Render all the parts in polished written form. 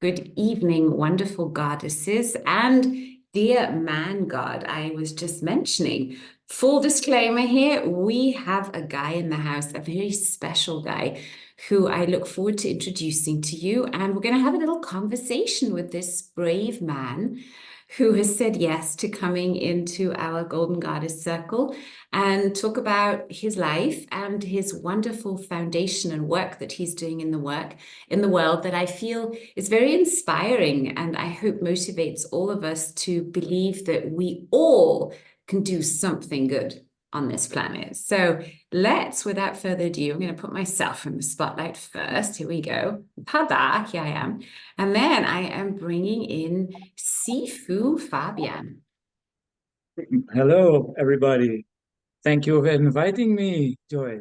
Good evening, wonderful goddesses and dear man god. I was just mentioning, full disclaimer here, we have a guy in the house, a very special guy who I look forward to introducing to you. And we're going to have a little conversation with this brave man who has said yes to coming into our Golden Goddess Circle and talk about his life and his wonderful foundation and work that he's doing in the world that I feel is very inspiring and I hope motivates all of us to believe that we all can do something good on this planet. So let's, without further ado, I'm going to put myself in the spotlight first. Here we go. Tada, here I am. And then I am bringing in Sifu Fabian. Hello, everybody. Thank you for inviting me, Joy.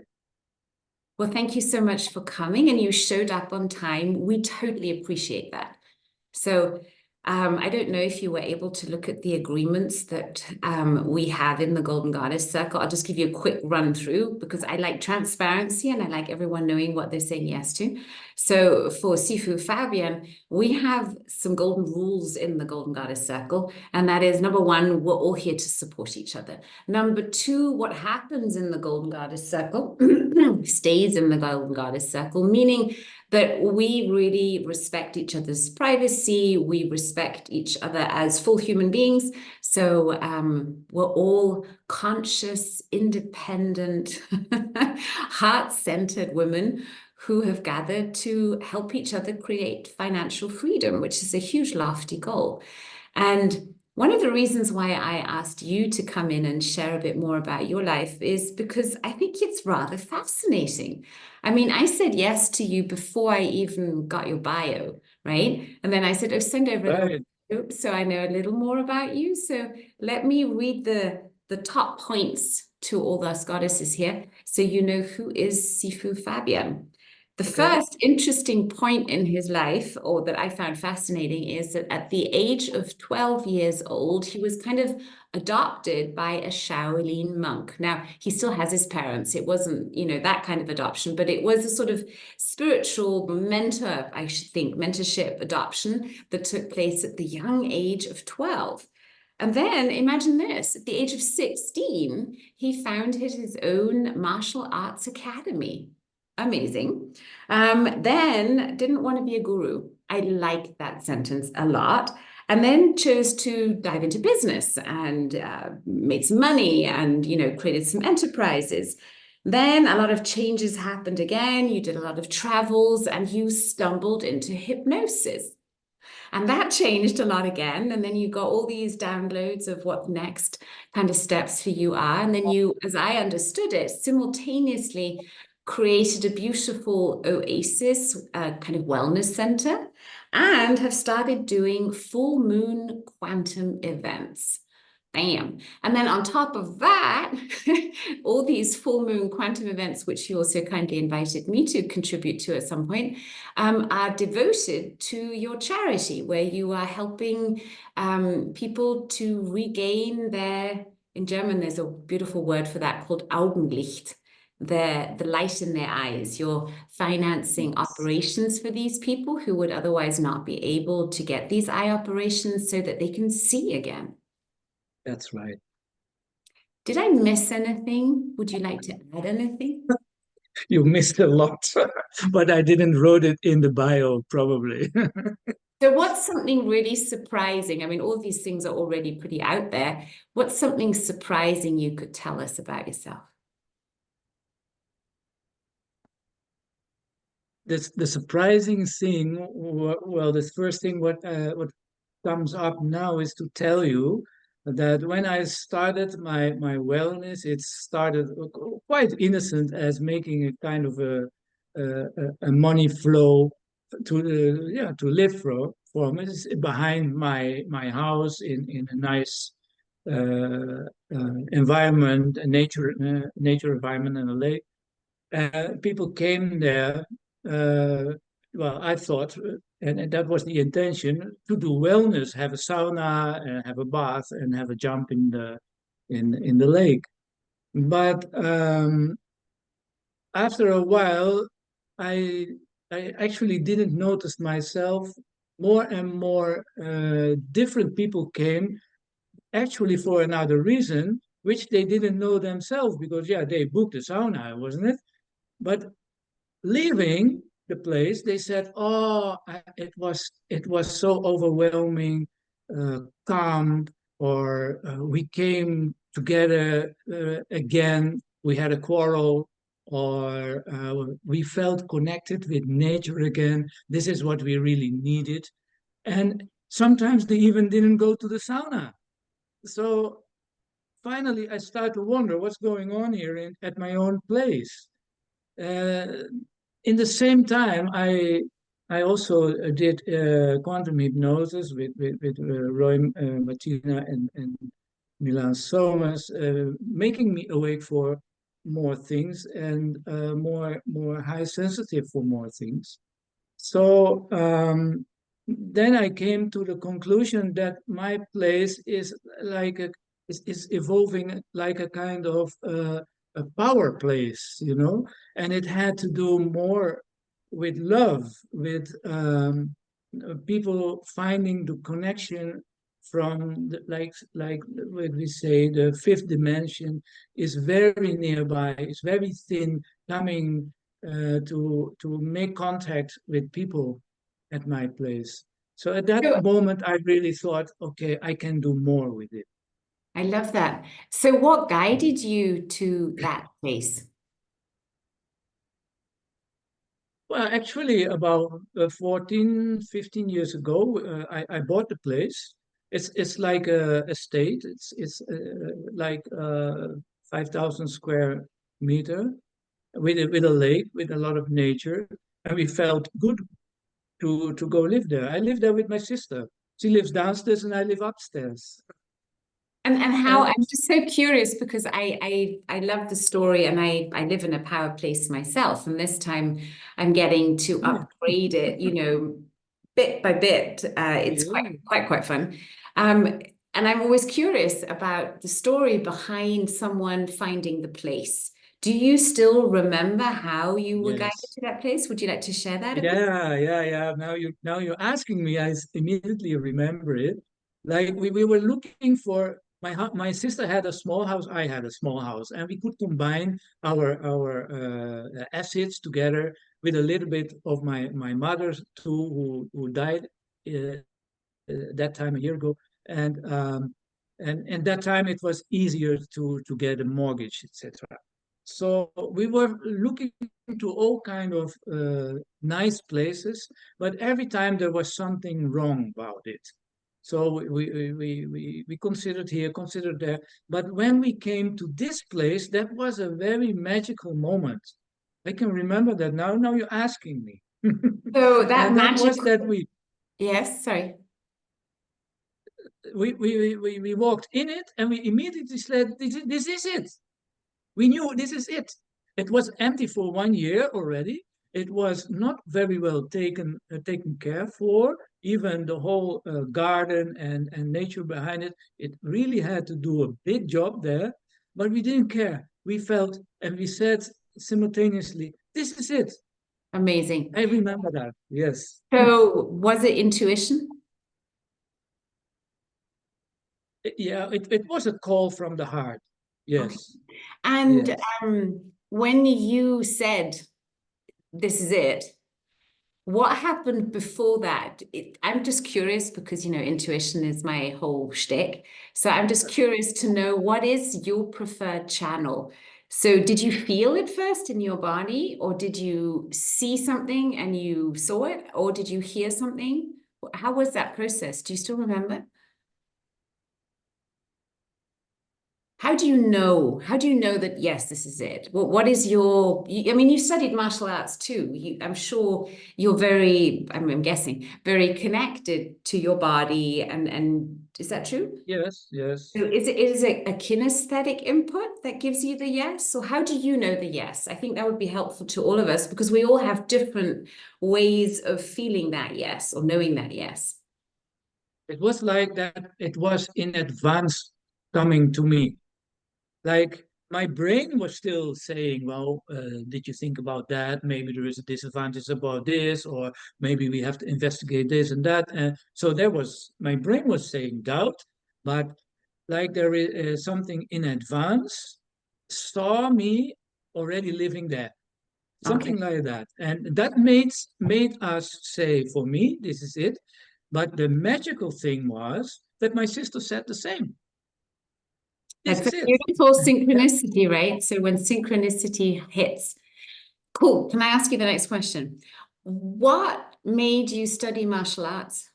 Well, thank you so much for coming and you showed up on time. We totally appreciate that. So I don't know if you were able to look at the agreements that we have in the Golden Goddess Circle. I'll just give you a quick run through because I like transparency and I like everyone knowing what they're saying yes to. So for Sifu Fabian, we have some golden rules in the Golden Goddess Circle. And that is number one, we're all here to support each other. Number two, what happens in the Golden Goddess Circle stays in the Golden Goddess Circle, meaning that we really respect each other's privacy. We respect each other as full human beings. So we're all conscious, independent, heart-centered women who have gathered to help each other create financial freedom, which is a huge, lofty goal. And one of the reasons why I asked you to come in and share a bit more about your life is because I think it's rather fascinating. I mean, I said yes to you before I even got your bio, right? And then I said, oh, send over a little Right. bio so I know a little more about you. So let me read the top points to all those goddesses here so you know who is Sifu Fabian. The Okay. first interesting point in his life, or that I found fascinating, is that at the age of 12 years old, he was kind of adopted by a Shaolin monk. Now, he still has his parents. It wasn't, that kind of adoption, but it was a sort of spiritual mentor, I should think, mentorship adoption that took place at the young age of 12. And then imagine this, at the age of 16, he founded his own martial arts academy. Amazing. Then didn't want to be a guru. I like that sentence a lot. And then chose to dive into business and made some money and, created some enterprises. Then a lot of changes happened again. You did a lot of travels and you stumbled into hypnosis. And that changed a lot again. And then you got all these downloads of what next kind of steps for you are. And then you, as I understood it, simultaneously created a beautiful oasis, kind of wellness center, and have started doing full moon quantum events. Bam. And then on top of that, all these full moon quantum events, which you also kindly invited me to contribute to at some point, are devoted to your charity, where you are helping people to regain their, in German, there's a beautiful word for that called Augenlicht, the light in their eyes. You're financing Yes, operations for these people who would otherwise not be able to get these eye operations so that they can see again. that's right. Did I miss anything? Would you like to add anything? You missed a lot, but I didn't wrote it in the bio, probably. So what's something really surprising? I mean, all these things are already pretty out there. What's something surprising you could tell us about yourself? The surprising thing, well, the first thing what comes up now is to tell you that when I started my wellness, it started quite innocent as making a kind of a money flow to live from. It's behind my house in a nice environment, a nature environment and a lake. People came there. Uh, well, I thought, and that was the intention, to do wellness, have a sauna, have a bath, and have a jump in the lake. But after a while, I I actually didn't notice myself more and more different people came, actually for another reason, which they didn't know themselves, because yeah, they booked a sauna, wasn't it? But leaving the place, they said, "Oh, it was so overwhelming, calm, or we came together again. We had a quarrel, or we felt connected with nature again. This is what we really needed." And sometimes they even didn't go to the sauna. So finally, I start to wonder what's going on here at my own place. Uh, in the same time, I also did quantum hypnosis with Roy, Martina, and Milan Somas, making me awake for more things and more high sensitive for more things. So then I came to the conclusion that my place is like is evolving like a kind of a power place, and it had to do more with love, with people finding the connection from like what we say, the fifth dimension is very nearby, it's very thin, coming to make contact with people at my place. So at that So moment, I really thought, okay, I can do more with it. I love that. So what guided you to that place? Well, actually, about 14, 15 years ago, I bought the place. It's like a estate. It's like 5,000 square meter with a lake, with a lot of nature, and we felt good to go live there. I live there with my sister. She lives downstairs and I live upstairs. And how I'm And just so curious because I love the story and I live in a power place myself. And this time I'm getting to yeah, upgrade it, bit by bit. It's yeah, quite fun. Um, and I'm always curious about the story behind someone finding the place. Do you still remember how you were guided yes. to that place? Would you like to share that a bit? Yeah. Now you're asking me. Immediately remember it. Like we were looking for my sister had a small house. I had a small house, and we could combine our assets together with a little bit of my mother's too, who died uh, that time a year ago, and and that time it was easier to get a mortgage, etc. So we were looking to all kind of nice places, but every time there was something wrong about it. So we considered here, considered there. But when we came to this place, that was a very magical moment. I can remember that now. Now you're asking me. So that And that was magic, that yes, sorry. we walked in it and we immediately said, this is it. We knew this is it. It was empty for 1 year already. It was not very well taken care for. Even the whole garden and nature behind it, it really had to do a big job there. But we didn't care. We felt and we said simultaneously, this is it. Amazing. I remember that. Yes. So was it intuition? Yeah, it was a call from the heart. Okay. Yes. And Yes. when you said this is it, what happened before that? I'm just curious because intuition is my whole shtick. So I'm just curious to know what is your preferred channel. So did you feel it first in your body, or did you see something and you saw it, or did you hear something? How was that process? Do you still remember? How do you know? How do you know that, yes, this is it? What is I mean, you studied martial arts too. I'm sure you're I'm guessing, very connected to your body. And is that true? Yes. Yes. So is it a kinesthetic input that gives you the yes? Or how do you know the yes? I think that would be helpful to all of us because we all have different ways of feeling that yes or knowing that yes. It was like that. It was in advance coming to me. Like my brain was still saying, well, did you think about that? Maybe there is a disadvantage about this, or maybe we have to investigate this and that. And so there was, my brain was saying doubt, but like there is something in advance saw me already living there, Okay. something like that. And that made us say, for me, this is it. But the magical thing was that my sister said the same. This That's a is it. beautiful synchronicity, right? So when synchronicity hits, cool. Can I ask you the next question? What made you study martial arts?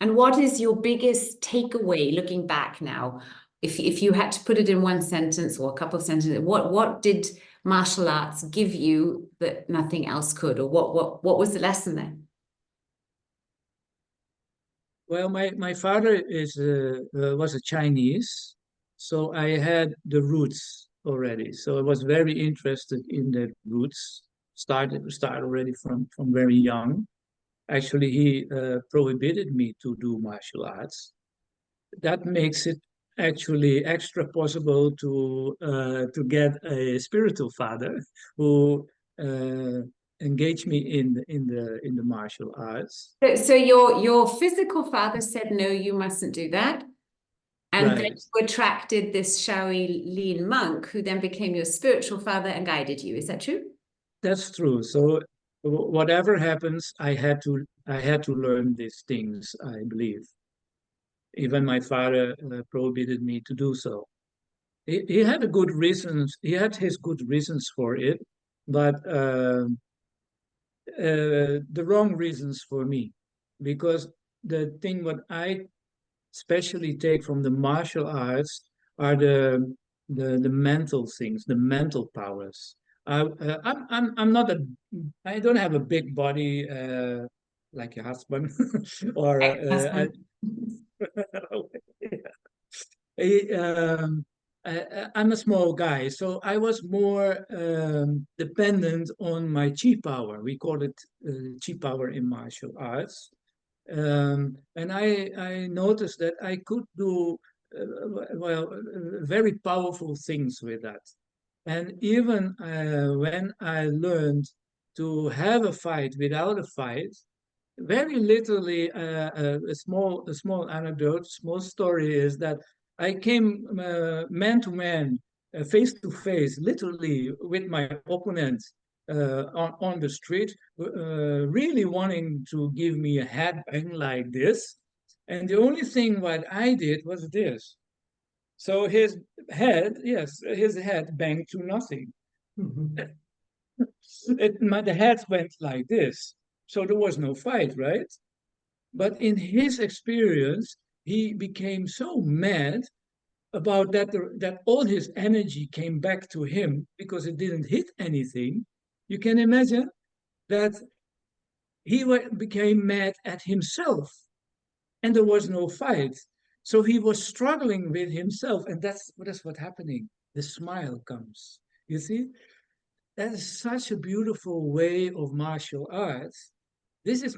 And what is your biggest takeaway looking back now? If you had to put it in one sentence or a couple of sentences, what did martial arts give you that nothing else could? Or what was the lesson there? Well, my father was a Chinese, so I had the roots already. So I was very interested in the roots. Start already from very young. Actually, he prohibited me to do martial arts. That makes it actually extra possible to get a spiritual father who uh, engaged me in the martial arts. So your physical father said, no, you mustn't do that. And then Right. you attracted this Shaolin monk who then became your spiritual father and guided you. Is that true? That's true. So whatever happens, I had to learn these things, I believe. Even my father prohibited me to do so. He had a good reasons. He had his good reasons for it, but the wrong reasons for me, because the thing what I especially take from the martial arts are the mental things, the mental powers. I'm not a I don't have a big body like your husband or Ex-husband. I, I'm a small guy, so I was more dependent on my chi power. We call it chi power in martial arts. And I noticed that I could do very powerful things with that. And even when I learned to have a fight without a fight, very literally, a small anecdote, small story is that I came man to man, face to face, literally with my opponent on the street, really wanting to give me a headbang like this. And the only thing what I did was this. So his head, yes, his head banged to nothing. The head went like this. So there was no fight, right? But in his experience, he became so mad about that that all his energy came back to him because it didn't hit anything. You can imagine that became mad at himself, and there was no fight. So he was struggling with himself, and that's what's happening. The smile comes. You see, that is such a beautiful way of martial arts. This is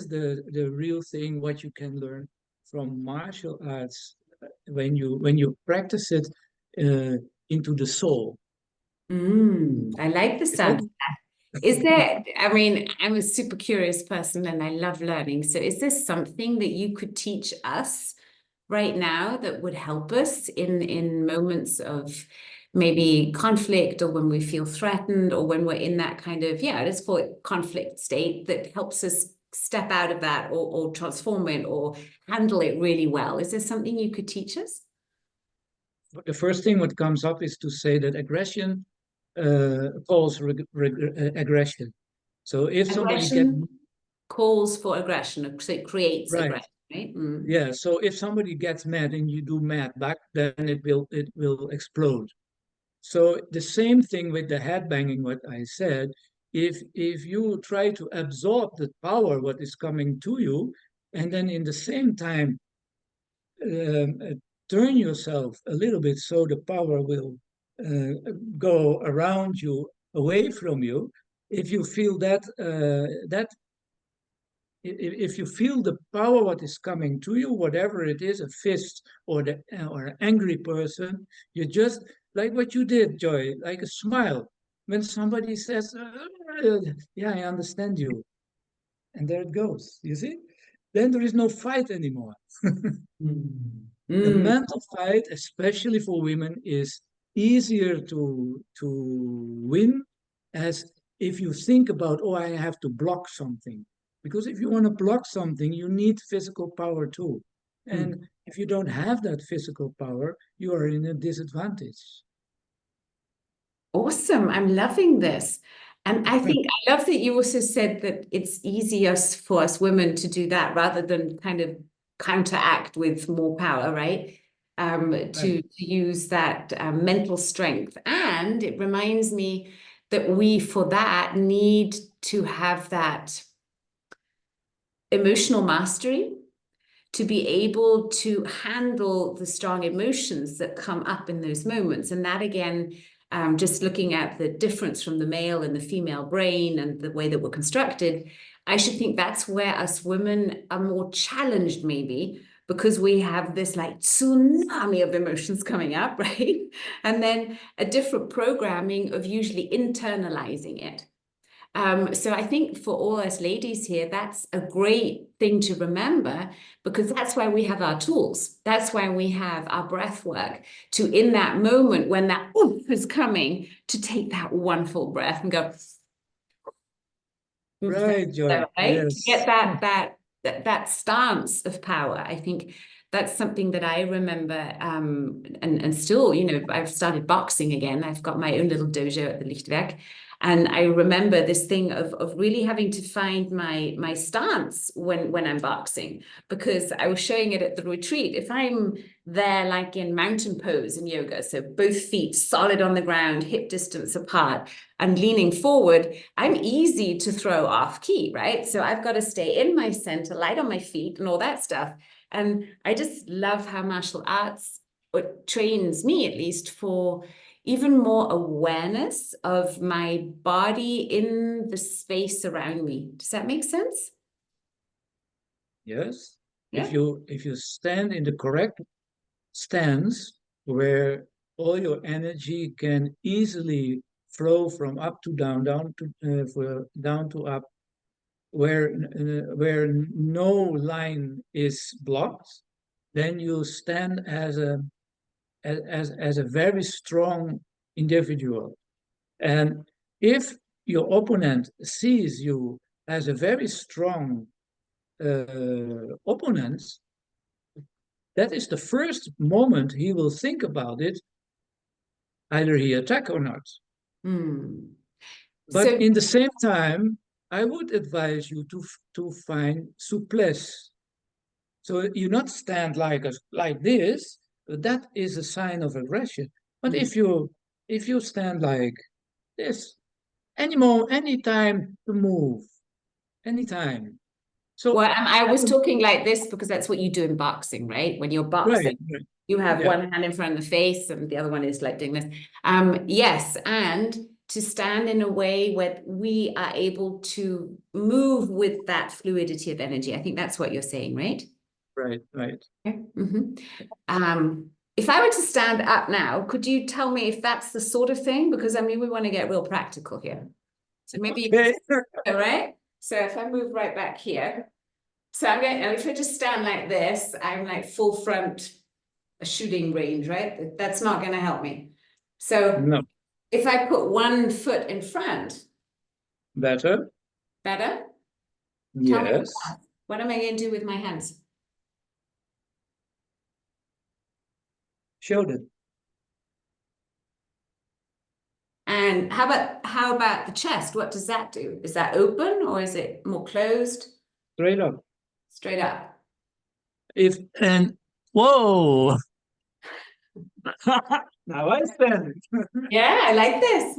the real thing what you can learn from martial arts when you practice it into the soul. I like the Is that sound. Is there, I mean, I'm a super curious person and I love learning. So is there something that you could teach us right now that would help us in moments of maybe conflict or when we feel threatened or when we're in that kind of, yeah, let's call it conflict state that helps us step out of that or transform it or handle it really well? Is there something you could teach us? the first thing what comes up is to say that aggression calls aggression. So if somebody get Aggression calls for aggression, so it creates right, aggression, right? Mm. yeah. So if somebody gets mad and you do mad back, then it will explode. So the same thing with the head banging, what I said, if you try to absorb the power what is coming to you, and then in the same time turn yourself a little bit so the power will go around you, away from you. If you feel that that if you feel the power what is coming to you, whatever it is, a fist or an angry person, you just like what you did, Joy, like a smile when somebody says, "Yeah, I understand you," and there it goes. You see, then there is no fight anymore. Mm. The Mm. mental fight, especially for women, is easier to win as if you think about, oh, I have to block something. Because if you want to block something, you need physical power too. Mm. And if you don't have that physical power, you are in a disadvantage. Awesome. I'm loving this. And I think I love that you also said that it's easier for us women to do that rather than kind of counteract with more power, right? Right. To use that mental strength. And it reminds me that we, for that, need to have that emotional mastery to be able to handle the strong emotions that come up in those moments. And that again, just looking at the difference from the male and the female brain and the way that we're constructed, I should think that's where us women are more challenged, maybe, because we have this like tsunami of emotions coming up, right? And then a different programming of usually internalizing it. So I think for all us ladies here, that's a great thing to remember because that's why we have our tools. That's why we have our breath work to, in that moment when that oomph is coming, to take that one full breath and go, Right, Joy. right? To get Yes. that stance of power. I think that's something that I remember, and still, I've started boxing again. I've got my own little dojo at the Lichtwerk. And I remember this thing of really having to find my stance when I'm boxing, because I was showing it at the retreat. If I'm there like in mountain pose in yoga, so both feet solid on the ground, hip distance apart, and leaning forward, I'm easy to throw off key, right? So I've got to stay in my center, light on my feet and all that stuff. And I just love how martial arts trains me, at least, for even more awareness of my body in the space around me. Does that make sense? Yes. Yeah. If you stand in the correct stance where all your energy can easily flow from up to down, down to up, where no line is blocked, then you stand as a very strong individual. And if your opponent sees you as a very strong opponent, that is the first moment he will think about it, either he attack or not. Hmm. But So, in the same time, I would advise you to find souplesse. So you not stand like this. That is a sign of aggression. But hmm. if you stand like this, any time to move, anytime. Well, So I was talking like this because that's what you do in boxing, right? When you're boxing, right, right, you have yeah, one hand in front of the face and the other one is like doing this. Yes, and to stand in a way where we are able to move with that fluidity of energy. I think that's what you're saying, right? right, right. Okay. If I were to stand up now, could you tell me if that's the sort of thing? Because I mean, we want to get real practical here. So maybe you Okay, can, all right? So if I move right back here, so I'm going, if I just stand like this, I'm like full front, a shooting range, right? That's not going to help me. So no, if I put one foot in front, better. better? Tell me Yes, what am I going to do with my hands? show them And how about the chest? What does that do? Is that open or is it more closed? straight up. Straight up. If and whoa, now I stand. Yeah, I like this.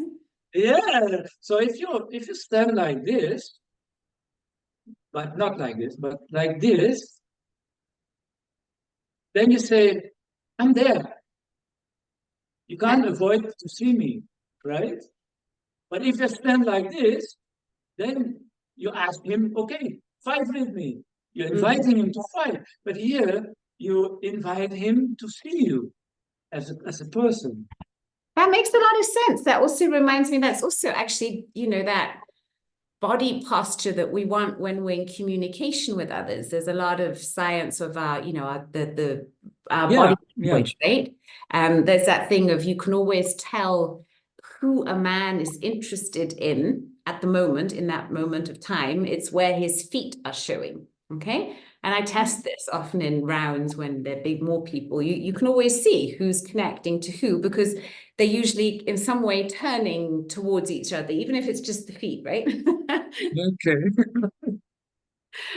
Yeah. So if you stand like this, but not like this, but like this, then you say, "I'm there. You I, can't avoid to see me, right?" But if you stand like this, then you ask him, "Okay, fight with me. You're Mhm. inviting him to fight. But here, you invite him to see you as a person. That makes a lot of sense. That also reminds me, that's also actually, that body posture that we want when we're in communication with others. There's a lot of science of our Yeah, body yeah. language, right? There's that thing of you can always tell who a man is interested in at the moment, in that moment of time. It's where his feet are showing. Okay. And I test this often in rounds when there are more people. You can always see who's connecting to who because they're usually in some way turning towards each other, even if it's just the feet, right? Okay.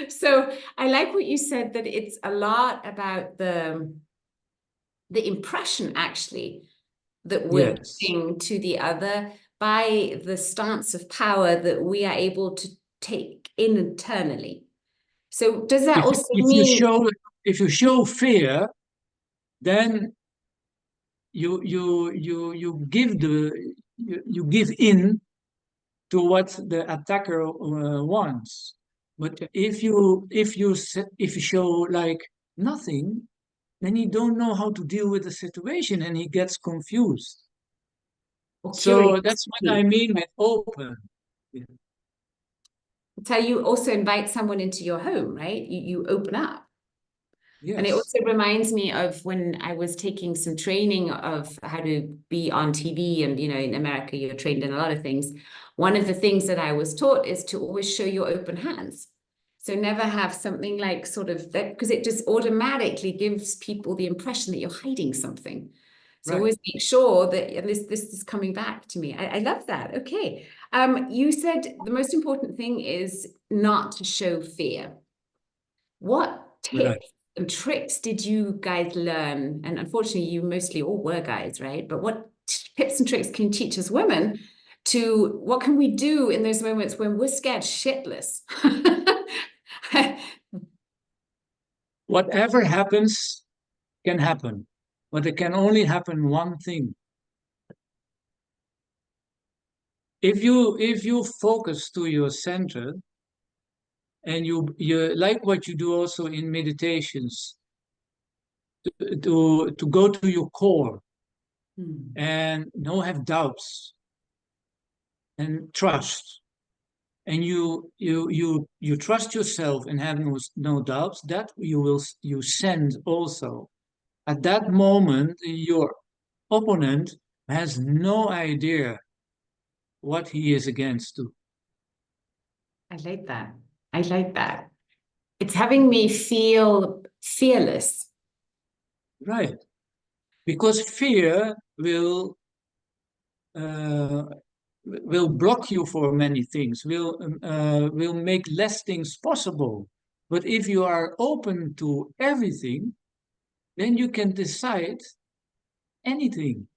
So I like what you said that it's a lot about the impression actually that we're Yes. giving to the other by the stance of power that we are able to take in internally. So does that If also if you mean show if you show fear, then you give you give in to what the attacker wants. But if you show like nothing, then he don't know how to deal with the situation and he gets confused. or So that's what I curiosity? mean with open. Yeah. It's how you also invite someone into your home, right? You open up. And it Yes, also reminds me of when I was taking some training of how to be on TV. And, in America, you're trained in a lot of things. One of the things that I was taught is to always show your open hands. So never have something like sort of that, because it just automatically gives people the impression that you're hiding something. So right. always make sure that, and this is coming back to me. I love that. Okay. You said the most important thing is not to show fear. What Right. tips and tricks did you guys learn? And unfortunately, you mostly all were guys, right? But what tips and tricks can you teach us women to what can we do in those moments when we're scared shitless? Whatever happens can happen, but it can only happen one thing. If you focus to your center and you like what you do also in meditations to go to your core Hmm. and no have doubts and trust and you trust yourself and have no doubts that you send also at that moment your opponent has no idea what he is against to. I like that. I like that. It's having me feel fearless. Right, because fear uh, will block you for many things, will make less things possible. But if you are open to everything, then you can decide anything.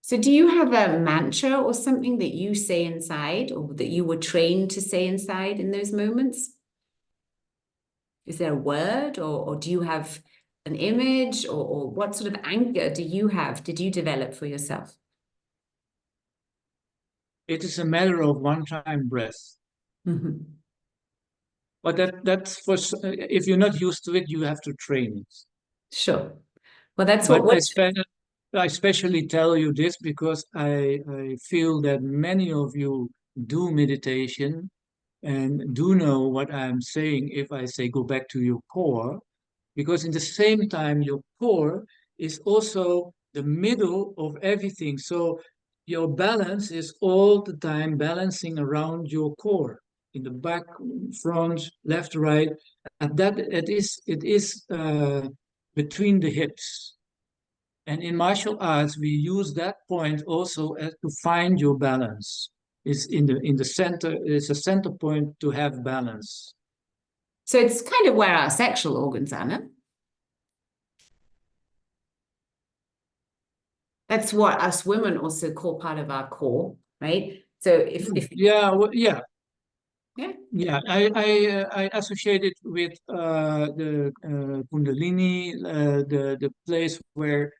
So, do you have a mantra or something that you say inside or that you were trained to say inside in those moments? Is there a word or do you have an image or what sort of anchor do you have? Did you develop for yourself? It is a matter of one-time breath. Mhm. But that's if you're not used to it, you have to train it. Sure. Well, that's what But we're. I especially tell you this because I feel that many of you do meditation and do know what I'm saying if I say go back to your core, because in the same time, your core is also the middle of everything. So your balance is all the time balancing around your core in the back, front, left, right, and that it is between the hips. And in martial arts, we use that point also to find your balance. It's in the center. It's a center point to have balance. So it's kind of where our sexual organs are, no? That's what us women also call part of our core, right? So if Yeah, yeah, yeah. yeah. I associate it with the Kundalini, the place where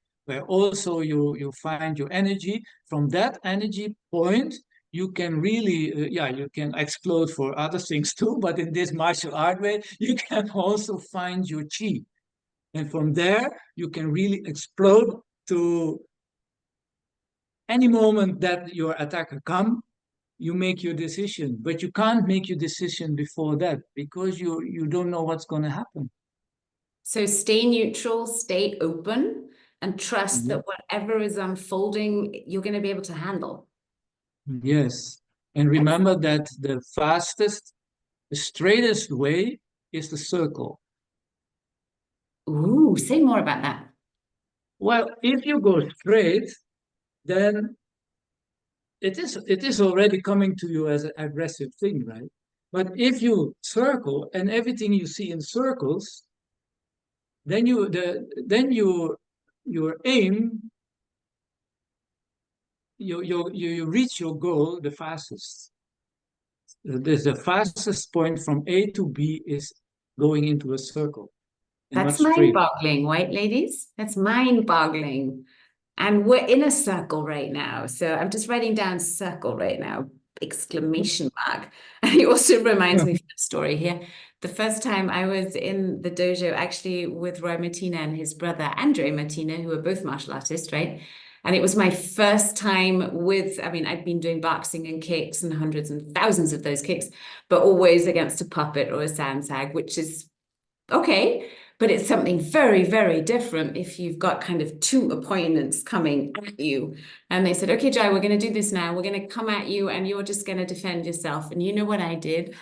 also you find your energy. From that energy point, you can really, yeah, you can explode for other things too, but in this martial art way, you can also find your chi. And from there, you can really explode to any moment that your attacker come, you make your decision. But you can't make your decision before that because you don't know what's going to happen. So stay neutral, stay open, and trust Yeah. that whatever is unfolding, you're going to be able to handle. Yes. And remember that the fastest, the straightest way is the circle. Ooh, say more about that. Well, if you go straight, then it is already coming to you as an aggressive thing, right? But if you circle and everything you see in circles, then your aim, you reach your goal the fastest. The fastest point from A to B is going into a circle and not That's straight. mind-boggling, white ladies. That's mind-boggling. And we're in a circle right now. So I'm just writing down circle right now, exclamation mark. And it also reminds me of a story here. The first time I was in the dojo, actually with Roy Martina and his brother, Andre Martina, who are both martial artists, right? And it was my first time with, I mean, I'd been doing boxing and kicks and hundreds and thousands of those kicks, but always against a puppet or a sag, which is okay, but it's something very, very different if you've got kind of two opponents coming at you. And they said, okay, Jai, we're going to do this now. We're going to come at you and you're just going to defend yourself. And you know what I did?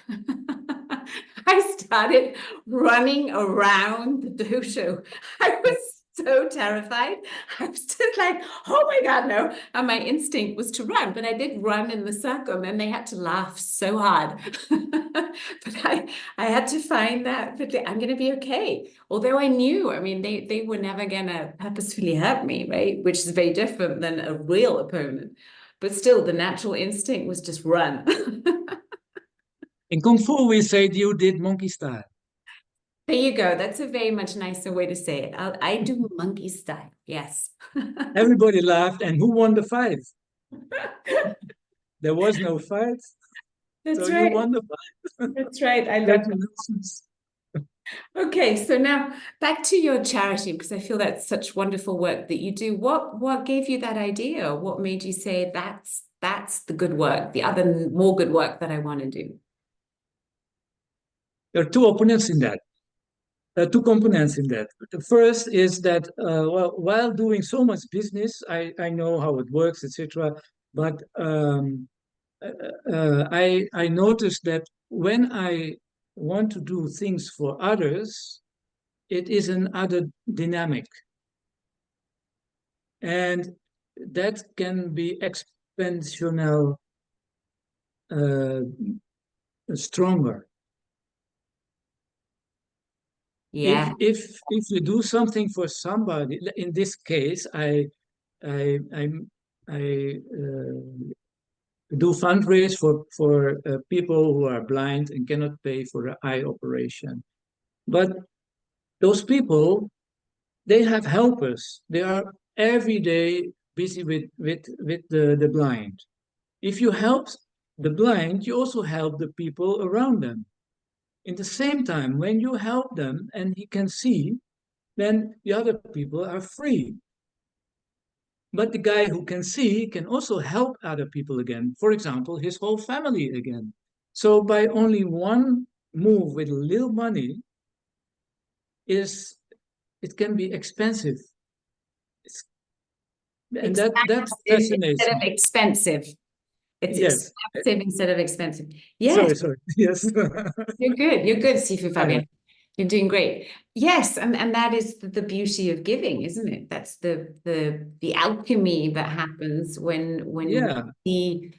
I started running around the dojo. I was so terrified. I was just like, oh my God, no. And my instinct was to run, but I did run in the circle and then they had to laugh so hard. But I had to find that, but I'm going to be okay. Although I knew, I mean, they were never going to purposefully hurt me, right? Which is very different than a real opponent. But still, the natural instinct was just run. In Kung Fu, we say you did monkey style. There you go. That's a very much nicer way to say it. I do monkey style. Yes. Everybody laughed, and who won the fight? There was no fight, so That's you right. won the fight. That's right. I love that. Congratulations. Okay, so now back to your charity, because I feel that's such wonderful work that you do. What gave you that idea? What made you say that's the good work, the other more good work that I want to do? There are two opponents in that. There are two components in that. The first is that well, while doing so much business, I know how it works, etc. But I noticed that when I want to do things for others, it is another dynamic, and that can be expansional, uh, stronger. Yeah. If you do something for somebody, in this case, I I I do fundraise for people who are blind and cannot pay for an eye operation. But those people, they have helpers. They are every day busy with the blind. If you help the blind, you also help the people around them. In the same time, when you help them and he can see, then the other people are free. But the guy who can see can also help other people again. For example, his whole family again. So by only one move with little money is it can be expensive. It's, and that Expansive fascinates instead of me. expensive. It's Yes. expensive instead of expensive. Yes, Sorry. Yes. you're good. You're good, Sifu Yeah. Fabian. You're doing great. Yes, and that is the beauty of giving, isn't it? That's the alchemy that happens when Yeah.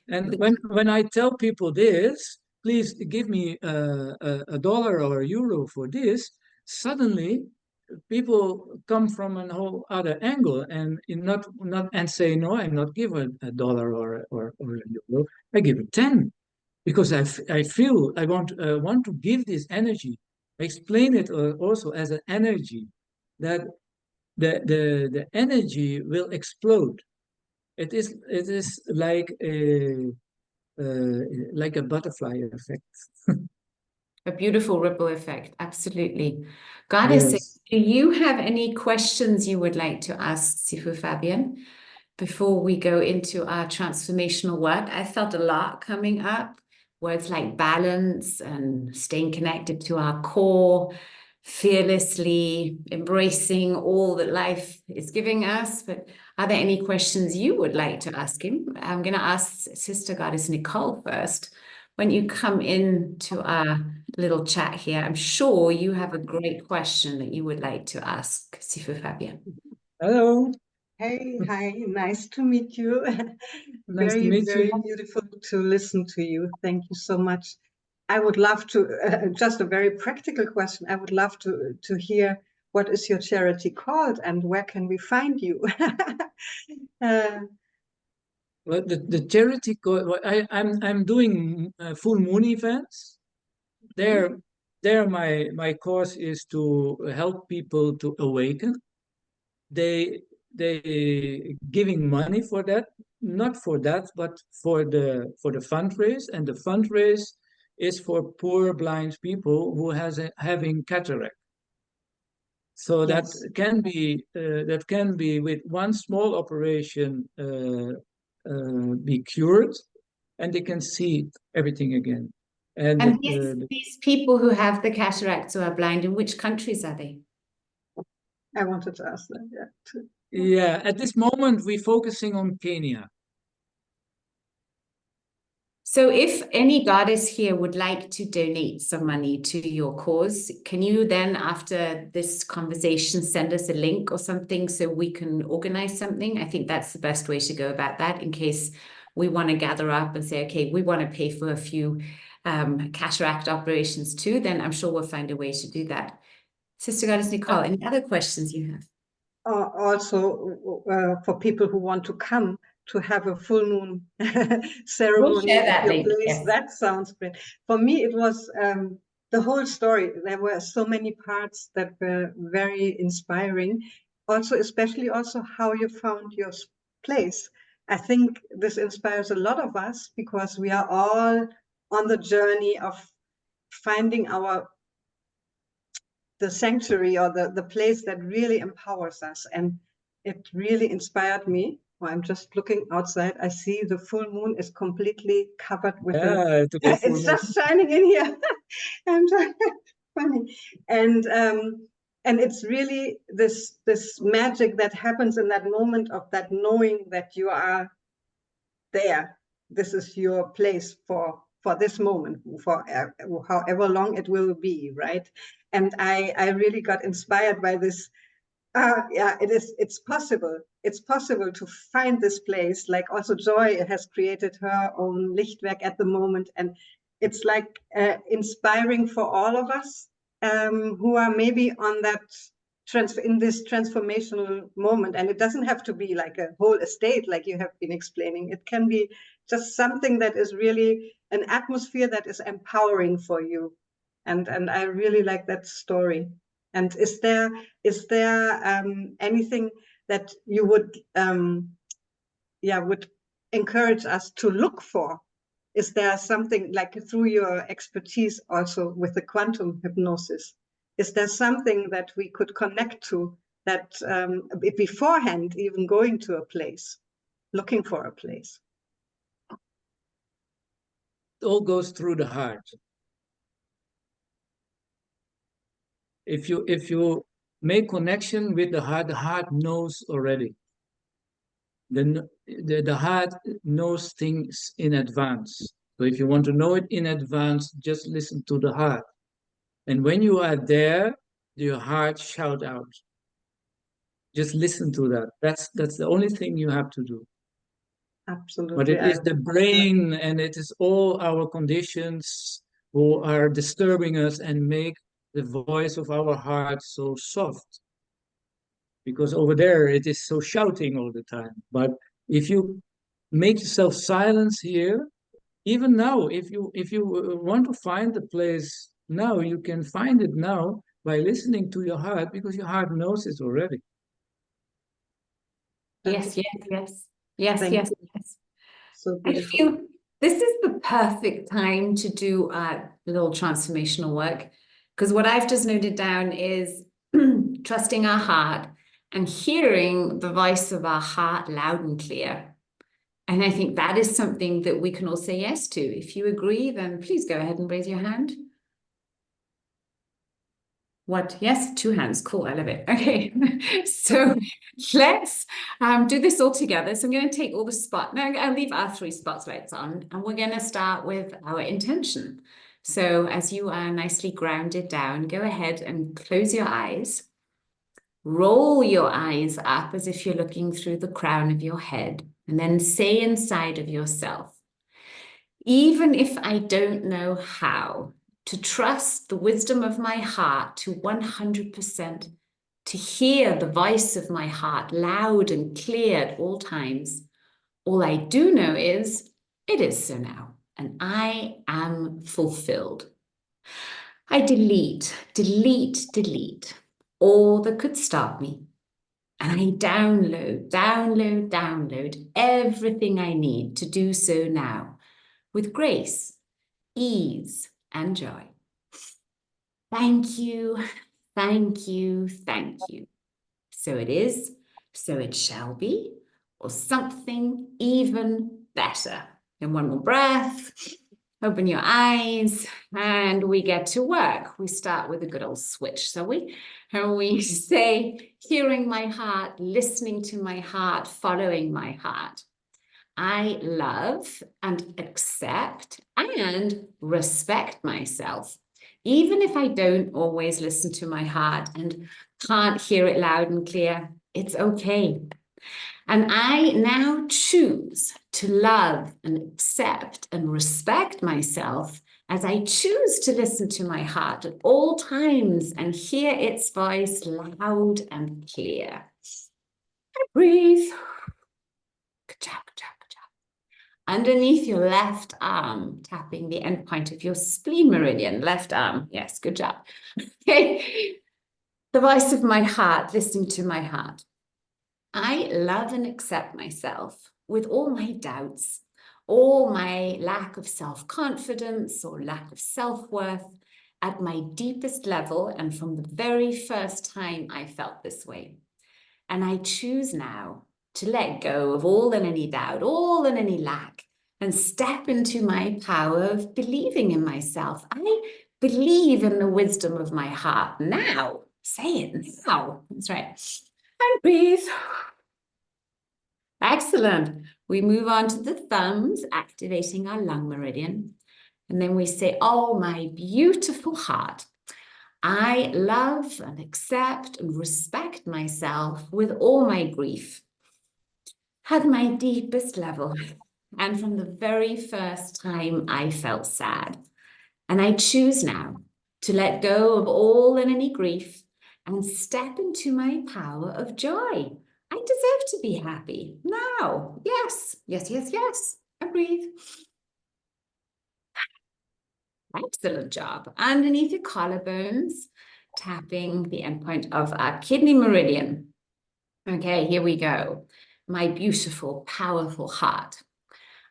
And the when I tell people this, please give me a dollar or a euro for this, suddenly people come from a whole other angle and not and say no, I'm not give a dollar or a euro, I give it 10 because I feel I want to give this energy. I explain it also as an energy that the energy will explode. It is like like a butterfly effect. A beautiful ripple effect. Absolutely. Goddesses, Yes. do you have any questions you would like to ask Sifu Fabian before we go into our transformational work? I felt a lot coming up. Words like balance and staying connected to our core, fearlessly embracing all that life is giving us. But are there any questions you would like to ask him? I'm going to ask Sister Goddess Nicole first. When you come into our little chat here, I'm sure you have a great question that you would like to ask Sifu Fabian. Hello. Hey, hi, nice to meet you. Nice to Very, meet very you. beautiful to listen to you. Thank you so much. I would love to, just a very practical question. I would love to hear what is your charity called and where can we find you? uh, Well, the charity I'm doing full moon events. There, my course is to help people to awaken. They giving money for that, not for that, but for the fundraise, and the fundraise is for poor blind people who having cataract. So yes. that can be with one small operation be cured, and they can see everything again. And And these people who have the cataracts or are blind, in which countries are they? I wanted to ask that, yeah, too. yeah, at this moment we're focusing on Kenya. So if any goddess here would like to donate some money to your cause, can you then, after this conversation, send us a link or something so we can organize something? I think that's the best way to go about that in case we want to gather up and say, okay, we want to pay for a few cataract operations too, then I'm sure we'll find a way to do that. Sister Goddess Nicole, any other questions you have? Also for people who want to come to have a full moon We'll ceremony share at that your link, place. yes. That sounds great. For me, it was the whole story. There were so many parts that were very inspiring. Also, especially also how you found your place. I think this inspires a lot of us because we are all on the journey of finding the sanctuary or the place that really empowers us. And it really inspired me. Well, I'm just looking outside. I see the full moon is completely covered with Yeah, today full it's moon. just shining in here. And funny. And it's really this magic that happens in that moment of that knowing that you are there. This is your place for this moment, for however long it will be, right? And I really got inspired by this. Yeah, it's possible. It's possible to find this place. Like also Joy has created her own Lichtwerk at the moment, and it's like inspiring for all of us who are maybe on that in this transformational moment. And it doesn't have to be like a whole estate, like you have been explaining. It can be just something that is really an atmosphere that is empowering for you. And I really like that story. And is there anything that you would would encourage us to look for? Is there something like through your expertise also with the quantum hypnosis? Is there something that we could connect to that beforehand, even going to a place, looking for a place? It all goes through the heart. If you make connection with the heart knows already. The heart knows things in advance. So if you want to know it in advance, just listen to the heart. And when you are there, your heart shout out. Just listen to that. That's the only thing you have to do. But Absolutely. it is the brain and it is all our conditions who are disturbing us and make the voice of our heart so soft. Because over there it is so shouting all the time. But if you make yourself silence here, even now, if you want to find the place now, you can find it now by listening to your heart because your heart knows it already. Yes, yes, yes. Yes, Thank yes, you. yes. So I beautiful. feel This is the perfect time to do a little transformational work, because what I've just noted down is trusting our heart and hearing the voice of our heart loud and clear. And I think that is something that we can all say yes to. If you agree, then please go ahead and raise your hand. What? Yes, 2 hands. Cool. I love it. Okay. So let's do this all together. So I'm going to take all the spot. Now I'll leave our 3 spotlights on, and we're going to start with our intention. So as you are nicely grounded down, go ahead and close your eyes. Roll your eyes up as if you're looking through the crown of your head, and then say inside of yourself, even if I don't know how, to trust the wisdom of my heart to 100%, to hear the voice of my heart loud and clear at all times. All I do know is it is so now, and I am fulfilled. I delete all that could stop me. And I download everything I need to do so now with grace, ease, and joy. Thank you. So it is, so it shall be, or something even better. And one more breath. Open your eyes, and we get to work. We start with a good old switch, so we say, hearing my heart, listening to my heart, following my heart. I love and accept and respect myself, even if I don't always listen to my heart and can't hear it loud and clear. It's okay. And I now choose to love and accept and respect myself as I choose to listen to my heart at all times and hear its voice loud and clear. Breathe. Good job, good job, good job. Underneath your left arm, tapping the end point of your spleen meridian, left arm. Yes, good job. Okay. The voice of my heart, listening to my heart. I love and accept myself with all my doubts, all my lack of self-confidence or lack of self-worth at my deepest level and from the very first time I felt this way. And I choose now to let go of all and any doubt, all and any lack, and step into my power of believing in myself. I believe in the wisdom of my heart now. Say it now. That's right. And breathe. Excellent. We move on to the thumbs, activating our lung meridian. And then we say, oh, my beautiful heart, I love and accept and respect myself with all my grief at my deepest level and from the very first time I felt sad. And I choose now to let go of all and any grief and step into my power of joy. I deserve to be happy now. Yes, yes, yes, yes. And breathe. Excellent job. Underneath your collarbones, tapping the endpoint of our kidney meridian. Okay, here we go. My beautiful, powerful heart.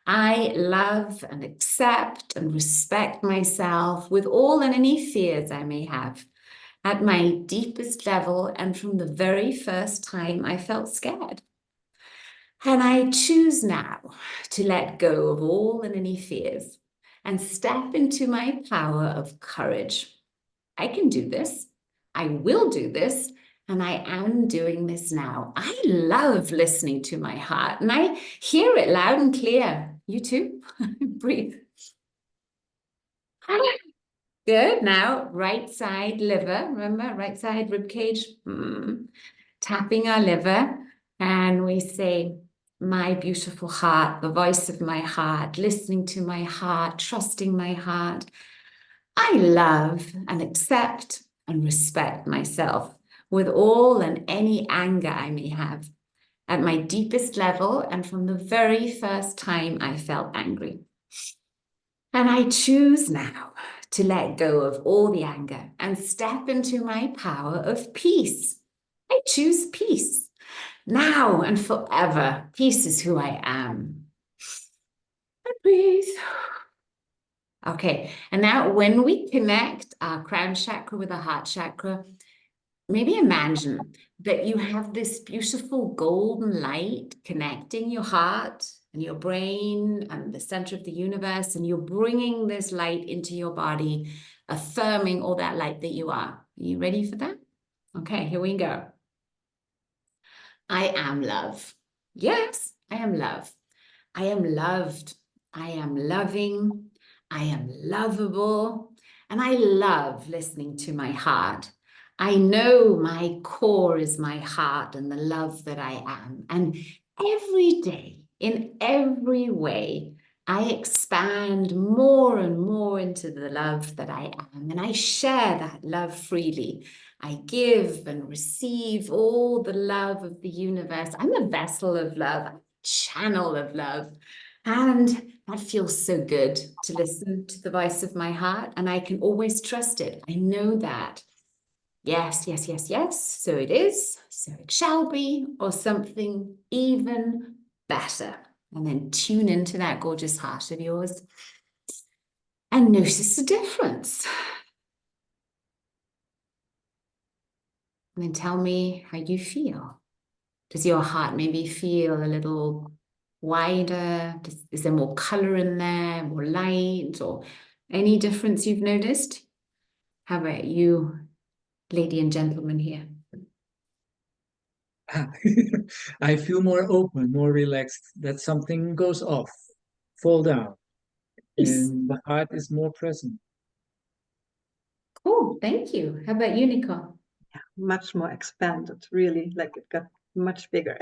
I love and accept and respect myself with all and any fears I may have at my deepest level and from the very first time I felt scared. And I choose now to let go of all and any fears and step into my power of courage. I can do this. I will do this. And I am doing this now. I love listening to my heart and I hear it loud and clear. You too? Breathe. Good. Now, right side liver. Remember, right side rib cage. Tapping our liver. And we say, my beautiful heart, the voice of my heart, listening to my heart, trusting my heart. I love and accept and respect myself with all and any anger I may have at my deepest level and from the very first time I felt angry. And I choose now to let go of all the anger and step into my power of peace. I choose peace now and forever. Peace is who I am. Breathe. Okay, and now when we connect our crown chakra with our heart chakra, maybe imagine that you have this beautiful golden light connecting your heart and your brain and the center of the universe, and you're bringing this light into your body, affirming all that light that you are. Are you ready for that? Okay, here we go. I am love. Yes, I am love. I am loved. I am loving. I am lovable. And I love listening to my heart. I know my core is my heart and the love that I am. And every day, in every way, I expand more and more into the love that I am. And I share that love freely. I give and receive all the love of the universe. I'm a vessel of love, I'm a channel of love. And that feels so good to listen to the voice of my heart. And I can always trust it. I know that. Yes, yes, yes, yes. So it is, so it shall be, or something even better. And then tune into that gorgeous heart of yours and notice the difference. And then tell me how you feel. Does your heart maybe feel a little wider? Is there more color in there, more light, or any difference you've noticed? How about you, lady and gentleman here? I feel more open, more relaxed, that something goes off, fall down, Nice. and the heart is more present. Cool, thank you. How about you, Nicole? Yeah, much more expanded, really, like it got much bigger.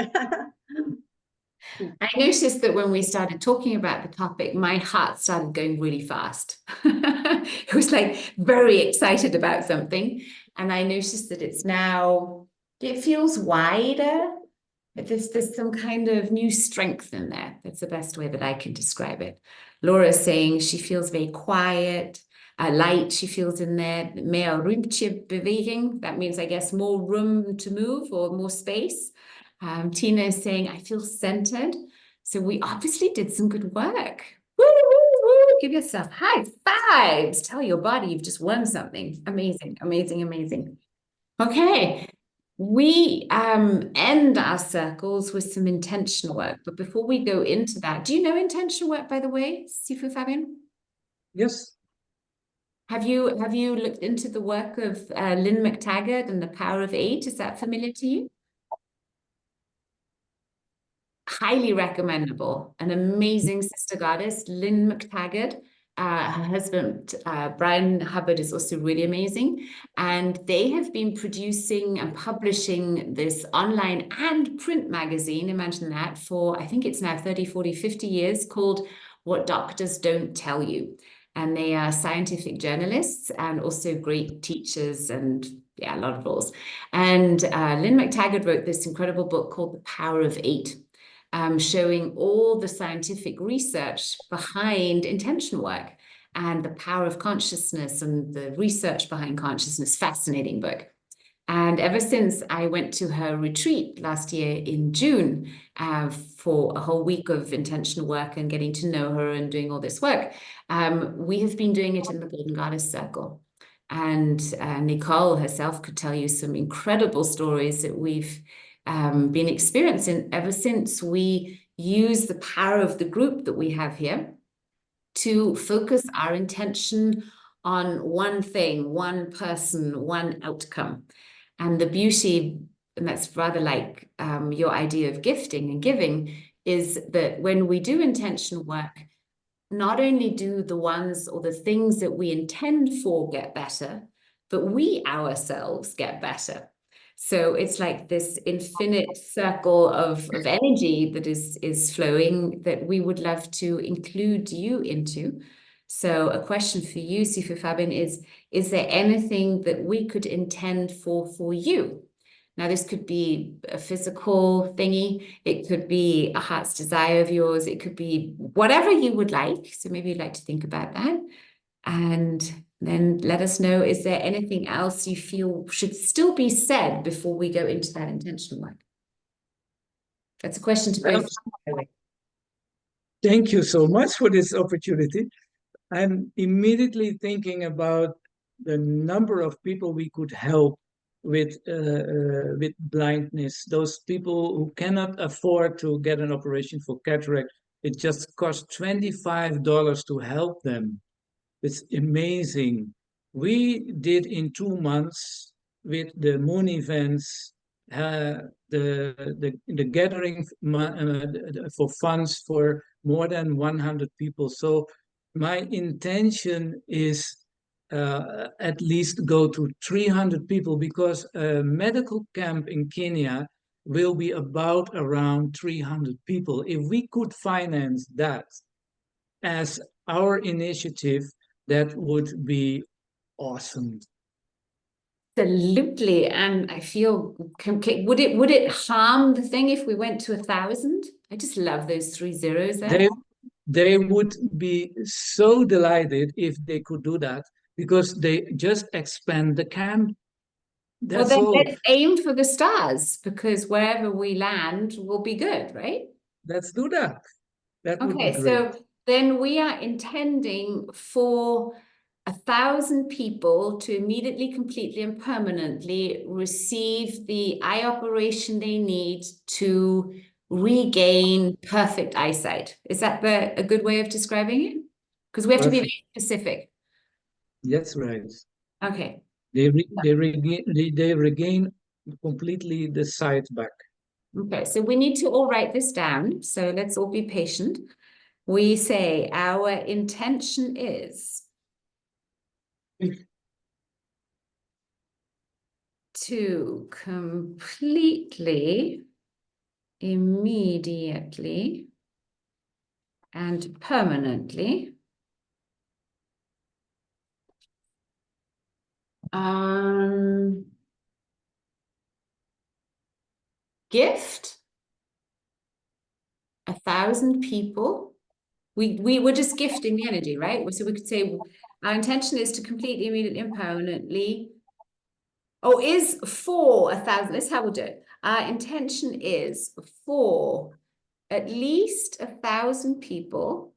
I noticed that when we started talking about the topic, my heart started going really fast. It was like very excited about something. And I noticed that it's now, it feels wider. There's some kind of new strength in there. That's the best way that I can describe it. Laura's saying she feels very quiet, light she feels in there. Mehr ruimte beweging. That means, I guess, more room to move or more space. Tina is saying, I feel centered. So we obviously did some good work. Woo, woo, woo. Give yourself high fives. Tell your body you've just won something. Amazing, amazing, amazing. Okay, we end our circles with some intention work. But before we go into that, do you know intention work, by the way, Sifu Fabian? Yes. Have you looked into the work of Lynn McTaggart and the Power of Eight? Is that familiar to you? Highly recommendable. An amazing sister goddess, Lynn McTaggart. Her husband, Brian Hubbard, is also really amazing. And they have been producing and publishing this online and print magazine, imagine that, for I think it's now 30, 40, 50 years, called What Doctors Don't Tell You. And they are scientific journalists and also great teachers and yeah, a lot of roles. And Lynn McTaggart wrote this incredible book called The Power of Eight. Showing all the scientific research behind intention work and the power of consciousness and the research behind consciousness. Fascinating book. And ever since I went to her retreat last year in June for a whole week of intentional work and getting to know her and doing all this work, we have been doing it in the Golden Goddess Circle. And Nicole herself could tell you some incredible stories that we've been experiencing ever since we use the power of the group that we have here to focus our intention on one thing, one person, one outcome. And the beauty, and that's rather like your idea of gifting and giving, is that when we do intention work, not only do the ones or the things that we intend for get better, but we ourselves get better. So it's like this infinite circle of energy that is flowing that we would love to include you into. So a question for you, Sifu Fabian, is there anything that we could intend for you? Now, this could be a physical thingy. It could be a heart's desire of yours. It could be whatever you would like. So maybe you'd like to think about that. And then let us know, is there anything else you feel should still be said before we go into that intentional work? That's a question to both. Thank you so much for this opportunity. I'm immediately thinking about the number of people we could help with blindness. Those people who cannot afford to get an operation for cataract. It just costs $25 to help them. It's amazing. We did in 2 months with the moon events, the gathering for funds for more than 100 people. So my intention is at least go to 300 people because a medical camp in Kenya will be about around 300 people. If we could finance that as our initiative, that would be awesome. Absolutely. And I feel, would it harm the thing if we went to 1,000? I just love those 3 zeros there. They would be so delighted if they could do that because they just expand the camp. Well, That's then all. let's aim for the stars because wherever we land will be good, right? Let's do that. That would be Okay, great. so then we are intending for 1,000 people to immediately, completely, and permanently receive the eye operation they need to regain perfect eyesight. Is that a good way of describing it? Because we have to be Perfect. very specific. That's right. Okay. They regain completely the sight back. Okay, so we need to all write this down. So let's all be patient. We say our intention is to completely, immediately, and permanently gift 1,000 people. We were just gifting the energy, right? So we could say our intention is to completely, immediately, and permanently. Oh, is for 1,000. This is how we'll do it. Our intention is for at least 1,000 people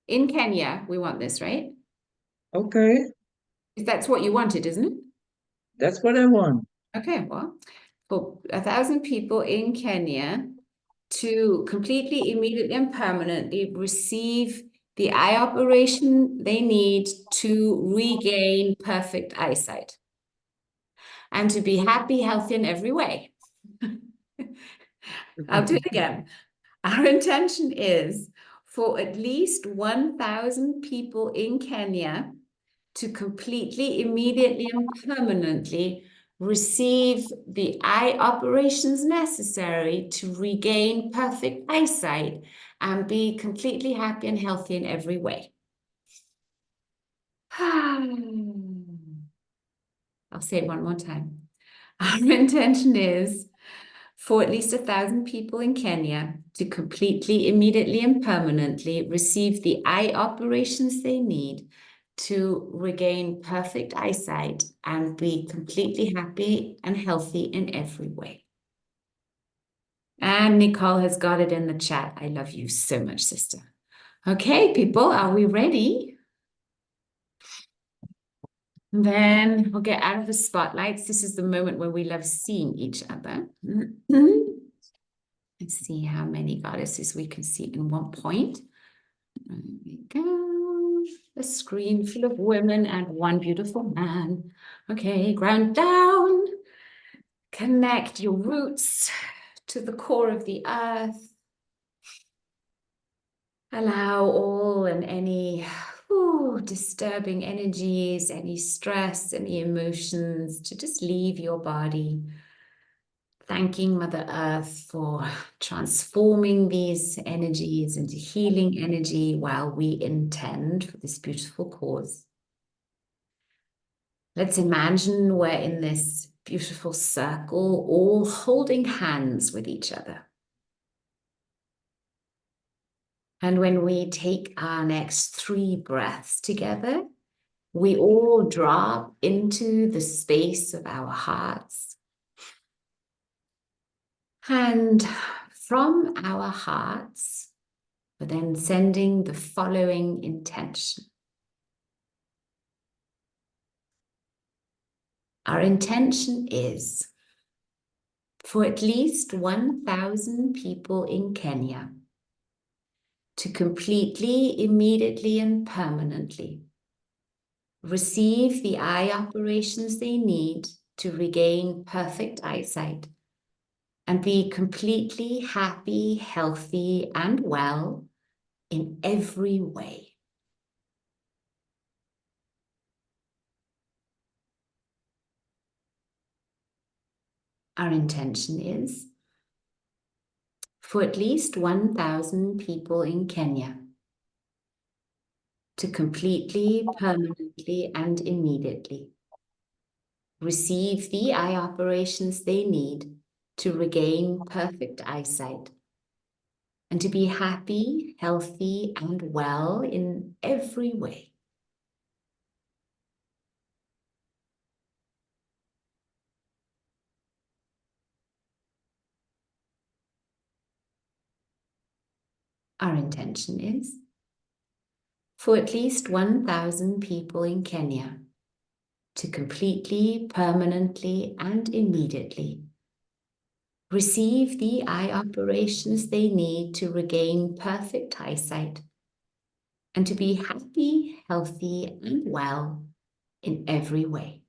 in Kenya. We want this, right? Okay, That's what you wanted, isn't it? that's what I want. Okay, well, for 1,000 people in Kenya to completely, immediately, and permanently receive the eye operation they need to regain perfect eyesight and to be happy, healthy in every way. I'll do it again. Our intention is for at least 1,000 people in Kenya to completely, immediately, and permanently receive the eye operations necessary to regain perfect eyesight and be completely happy and healthy in every way. I'll say it one more time. Our intention is for at least 1,000 people in Kenya to completely, immediately, and permanently receive the eye operations they need to regain perfect eyesight and be completely happy and healthy in every way. And Nicole has got it in the chat. I love you so much, sister. Okay, people, are we ready? Then we'll get out of the spotlights. This is the moment where we love seeing each other. Let's see how many goddesses we can see in one point. There we go. A screen full of women and one beautiful man. Okay, ground down. Connect your roots to the core of the earth. Allow all and any disturbing energies, any stress, any emotions to just leave your body. Thanking Mother Earth for transforming these energies into healing energy while we intend for this beautiful cause. Let's imagine we're in this beautiful circle, all holding hands with each other. And when we take our next 3 breaths together, we all drop into the space of our hearts. And from our hearts, but then sending the following intention. Our intention is for at least 1,000 people in Kenya to completely, immediately, and permanently receive the eye operations they need to regain perfect eyesight and be completely happy, healthy, and well in every way. Our intention is for at least 1,000 people in Kenya to completely, permanently, and immediately receive the eye operations they need to regain perfect eyesight and to be happy, healthy, and well in every way. Our intention is for at least 1,000 people in Kenya to completely, permanently, and immediately receive the eye operations they need to regain perfect eyesight and to be happy, healthy, and well in every way.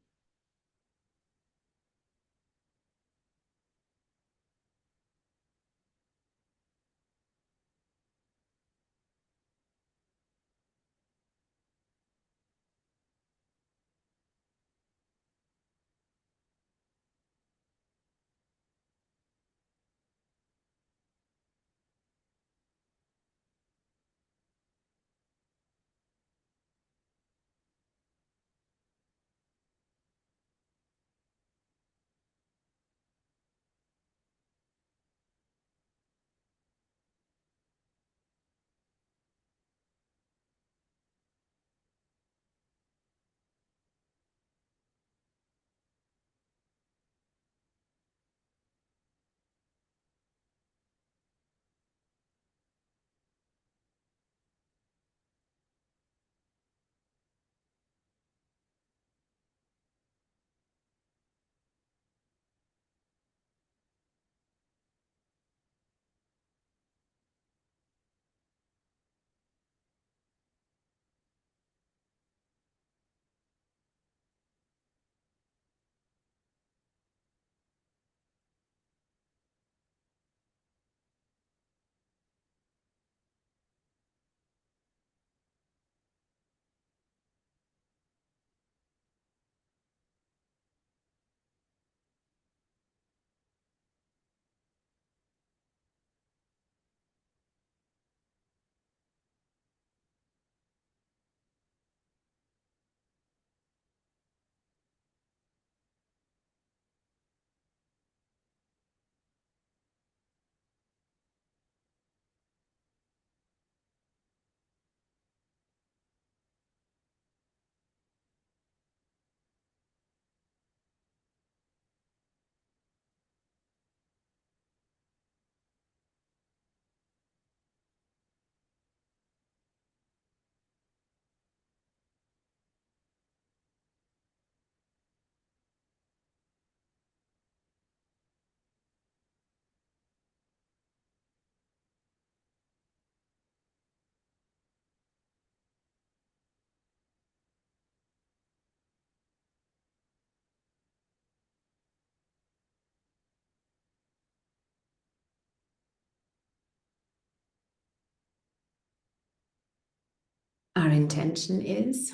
Our intention is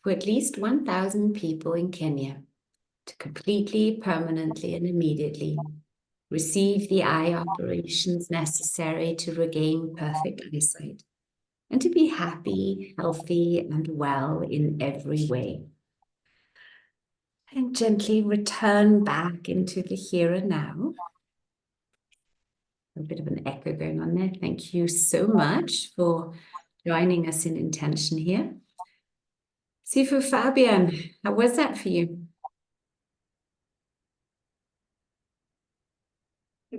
for at least 1,000 people in Kenya to completely, permanently, and immediately receive the eye operations necessary to regain perfect eyesight and to be happy, healthy, and well in every way. And gently return back into the here and now. A bit of an echo going on there. Thank you so much for joining us in intention here. Sifu Fabian, how was that for you?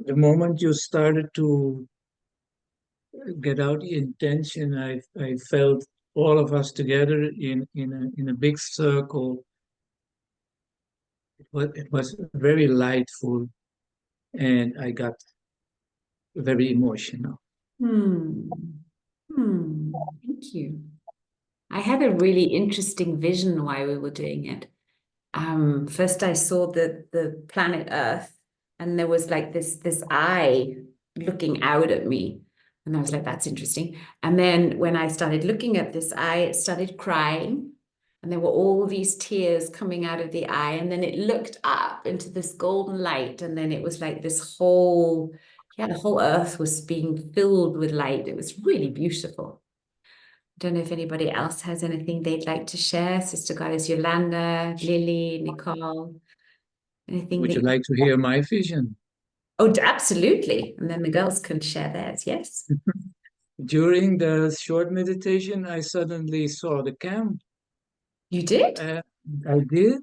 the moment you started to get out the intention, I felt all of us together in a big circle. It was very lightful, and I got very emotional. Hmm. Thank you. I had a really interesting vision while we were doing it. First I saw the planet Earth, and there was like this eye looking out at me. And I was like, that's interesting. And then when I started looking at this eye, it started crying. And there were all these tears coming out of the eye. And then it looked up into this golden light. And then it was like this whole, the whole earth was being filled with light. It was really beautiful. Don't know if anybody else has anything they'd like to share. Sister Goddess Yolanda, Lily, Nicole, anything Would you that like to hear my vision? Oh, absolutely. And then the girls can share theirs. Yes. During the short meditation, I suddenly saw the camp. You did? I did.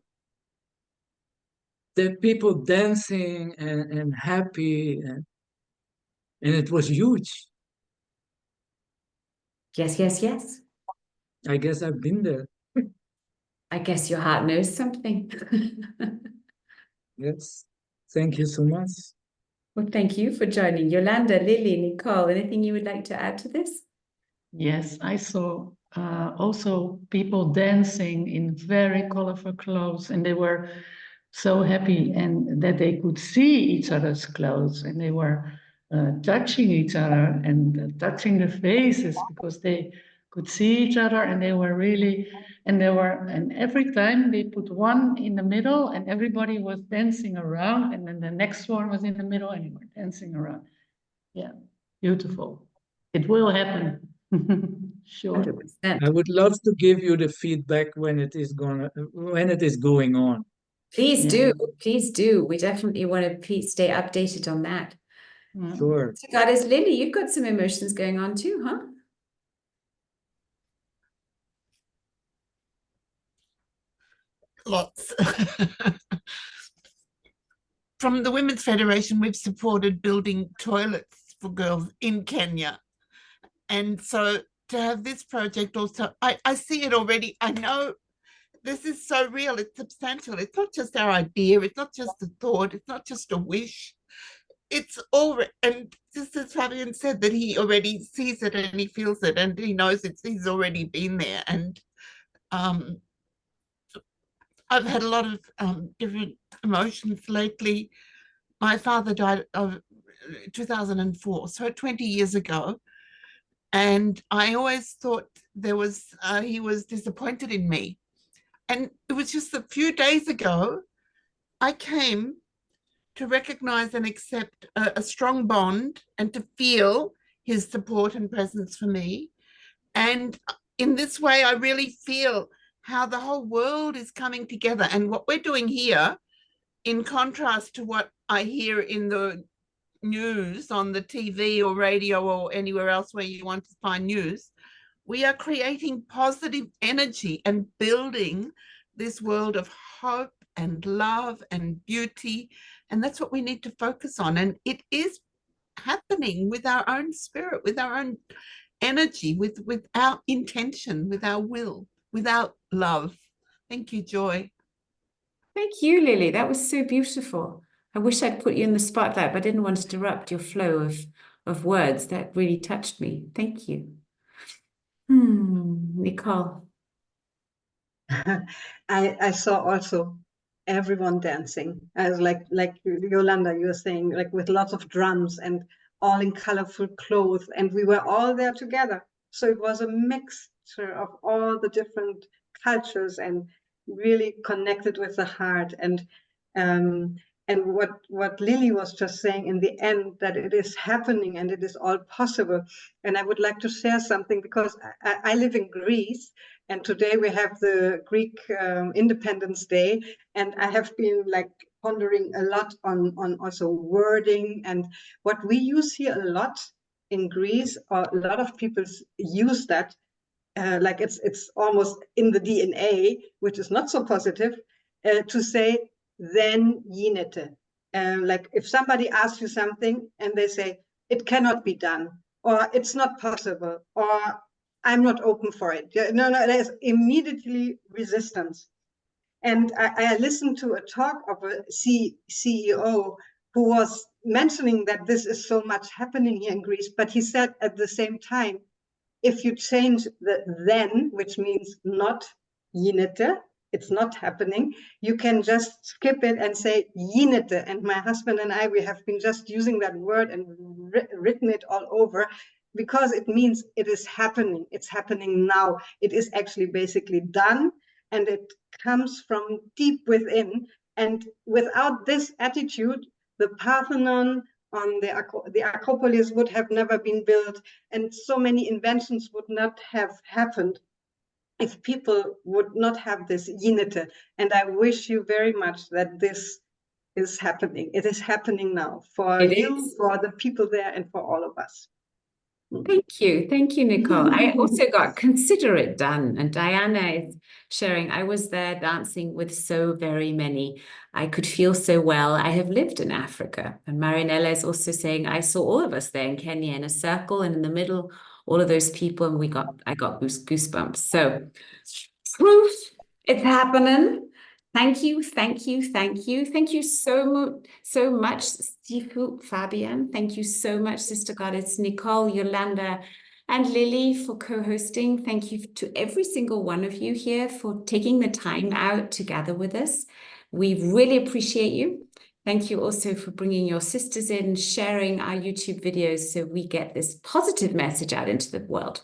The people dancing and happy, and it was huge. Yes, yes, yes. I guess I've been there. I guess your heart knows something. Yes. Thank you so much. Well, thank you for joining. Yolanda, Lily, Nicole, anything you would like to add to this? Yes, I saw also people dancing in very colorful clothes, and they were so happy and that they could see each other's clothes, and they were touching each other and touching the faces because they could see each other, and they were really, and every time they put one in the middle and everybody was dancing around, and then the next one was in the middle and they were dancing around. Yeah, beautiful. It will happen. Sure. 100%. I would love to give you the feedback when it is going on. Please do. Please do. We definitely want to stay updated on that. Sure. So Goddess Lily, you've got some emotions going on too, huh? Lots. From the Women's Federation, we've supported building toilets for girls in Kenya. And so to have this project also, I see it already. I know this is so real, it's substantial. It's not just our idea, it's not just a thought, it's not just a wish. It's all, and just as Fabian said, that he already sees it and he feels it and he knows he's already been there. And I've had a lot of different emotions lately. My father died of 2004, so 20 years ago. And I always thought he was disappointed in me. And it was just a few days ago, I came to recognize and accept a strong bond and to feel his support and presence for me. And in this way, I really feel how the whole world is coming together. And what we're doing here, in contrast to what I hear in the news on the TV or radio or anywhere else where you want to find news, we are creating positive energy and building this world of hope and love and beauty. And that's what we need to focus on. And it is happening with our own spirit, with our own energy, with our intention, with our will, without love. Thank you, Joy. Thank you, Lily. That was so beautiful. I wish I'd put you in the spotlight, but I didn't want to interrupt your flow of words. That really touched me. Thank you. Nicole. I saw also everyone dancing. I was like Yolanda, you were saying, like with lots of drums and all in colorful clothes, and we were all there together. So it was a mixture of all the different cultures and really connected with the heart. And what Lily was just saying in the end, that it is happening and it is all possible. And I would like to share something because I live in Greece, and today we have the Greek Independence Day, and I have been like pondering a lot on also wording, and what we use here a lot in Greece, or a lot of people use that, like it's almost in the DNA, which is not so positive, to say then yinete. like if somebody asks you something and they say, it cannot be done, or it's not possible, or I'm not open for it. No, there's immediately resistance. And I listened to a talk of a CEO who was mentioning that this is so much happening here in Greece, but he said at the same time, if you change the then, which means not γίνεται, it's not happening, you can just skip it and say γίνεται. And my husband and I, we have been just using that word and written it all over, because it means it is happening. It's happening now. It is actually basically done, and it comes from deep within. And without this attitude, the Parthenon on the Acropolis would have never been built, and so many inventions would not have happened if people would not have this γίνεται. And I wish you very much that this is happening. It is happening now for you, for the people there, and for all of us. Thank you, Nicole. I also got consider it done, and Diana is sharing, I was there dancing with so very many. I could feel so well. I have lived in Africa. And Marinella is also saying, I saw all of us there in Kenya in a circle, and in the middle, all of those people, and I got goosebumps. So proof it's happening. Thank you so much, Sifu, Fabian. Thank you so much, Sister Goddess, Nicole, Yolanda, and Lily for co-hosting. Thank you to every single one of you here for taking the time out to gather with us. We really appreciate you. Thank you also for bringing your sisters in, sharing our YouTube videos so we get this positive message out into the world.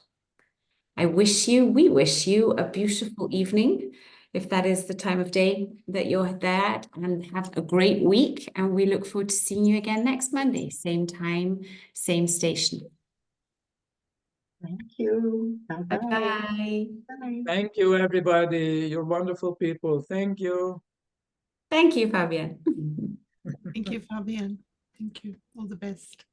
We wish you a beautiful evening, if that is the time of day that you're there, and have a great week. And we look forward to seeing you again next Monday, same time, same station. Thank you. Bye-bye. Bye-bye. Thank you, everybody. You're wonderful people. Thank you. Thank you, Fabian. Thank you, Fabian. Thank you. All the best.